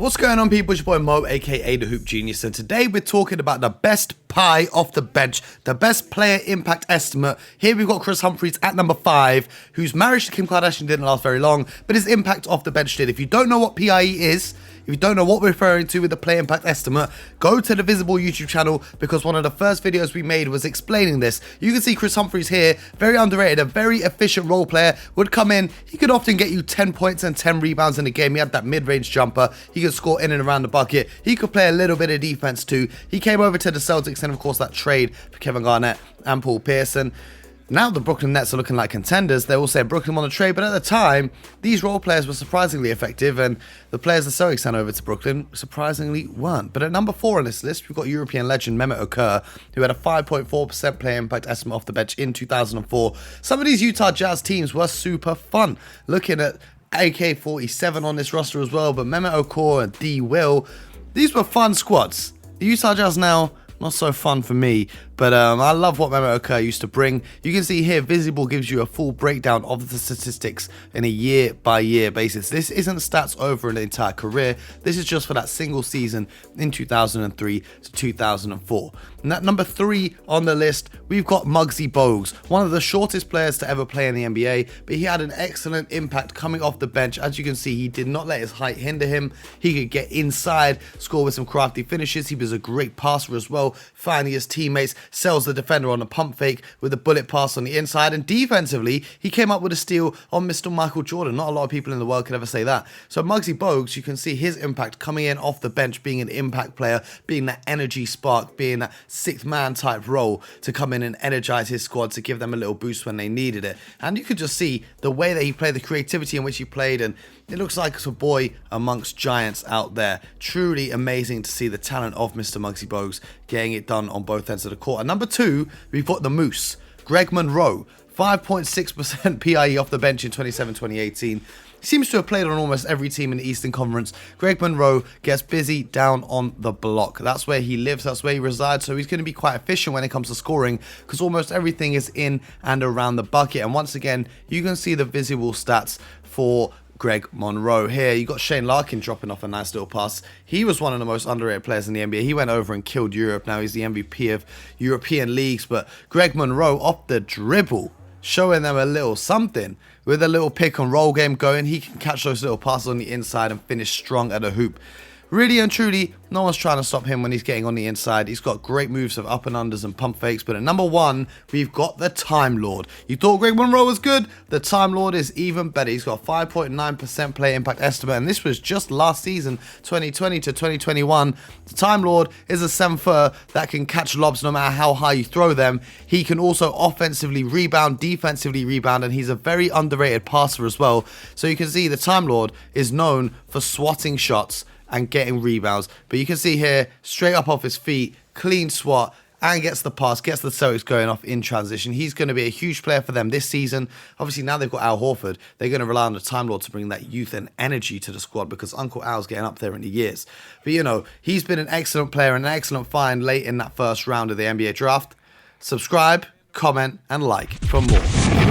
What's going on, people? It's your boy Mo, aka the Hoop Genius, and today we're talking about the best pie off the bench, the best player impact estimate. Here we've got Chris Humphries at number 5, whose marriage to Kim Kardashian didn't last very long, but his impact off the bench did. If you don't know what PIE is, if you don't know what we're referring to with the player impact estimate, go to the Viziball YouTube channel, because one of the first videos we made was explaining this. You can see Chris Humphries here, very underrated, a very efficient role player, would come in, he could often get you 10 points and 10 rebounds in a game. He had that mid-range jumper, he could score in and around the bucket, he could play a little bit of defense too. He came over to the Celtics, and of course that trade for Kevin Garnett and Paul Pierce. Now the Brooklyn Nets are looking like contenders. They all say Brooklyn won the trade, but at the time, these role players were surprisingly effective, and the players the Celtics sent over to Brooklyn surprisingly weren't. But at number 4 on this list, we've got European legend Mehmet Okur, who had a 5.4% player impact estimate off the bench in 2004. Some of these Utah Jazz teams were super fun. Looking at AK-47 on this roster as well, but Mehmet Okur and D. Will, these were fun squads. The Utah Jazz now, not so fun for me, but I love what Mehmet Okur used to bring. You can see here, Viziball gives you a full breakdown of the statistics in a year-by-year basis. This isn't stats over an entire career. This is just for that single season in 2003 to 2004. And at number 3 on the list, we've got Muggsy Bogues, one of the shortest players to ever play in the NBA, but he had an excellent impact coming off the bench. As you can see, he did not let his height hinder him. He could get inside, score with some crafty finishes. He was a great passer as well, finding his teammates, sells the defender on a pump fake with a bullet pass on the inside, and defensively, he came up with a steal on Mr. Michael Jordan. Not a lot of people in the world could ever say that. So Muggsy Bogues, you can see his impact coming in off the bench, being an impact player, being that energy spark, being that sixth man type role to come in and energize his squad, to give them a little boost when they needed it. And you could just see the way that he played, the creativity in which he played, and it looks like a boy amongst giants out there. Truly amazing to see the talent of Mr. Muggsy Bogues getting it done on both ends of the court. At number 2, we've got the Moose, Greg Monroe, 5.6% PIE off the bench in 2017-2018. He seems to have played on almost every team in the Eastern Conference. Greg Monroe gets busy down on the block. That's where he lives, that's where he resides, so he's going to be quite efficient when it comes to scoring, because almost everything is in and around the bucket. And once again, you can see the Viziball stats for Greg Monroe. Here, you got Shane Larkin dropping off a nice little pass. He was one of the most underrated players in the NBA. He went over and killed Europe. Now he's the MVP of European leagues, but Greg Monroe off the dribble, showing them a little something. With a little pick and roll game going, he can catch those little passes on the inside and finish strong at the hoop. Really and truly, no one's trying to stop him when he's getting on the inside. He's got great moves of up and unders and pump fakes. But at number 1, we've got the Timelord. You thought Greg Monroe was good? The Timelord is even better. He's got 5.9% play impact estimate, and this was just last season, 2020 to 2021. The Timelord is a 7-footer that can catch lobs no matter how high you throw them. He can also offensively rebound, defensively rebound, and he's a very underrated passer as well. So you can see the Timelord is known for swatting shots and getting rebounds, but you can see here, straight up off his feet, clean swat, and gets the pass, gets the Celtics going off in transition. He's going to be a huge player for them this season. Obviously, now they've got Al Horford, they're going to rely on the Timelord to bring that youth and energy to the squad, because Uncle Al's getting up there in the years. But you know, he's been an excellent player and an excellent find late in that first round of the NBA draft. Subscribe, comment, and like for more.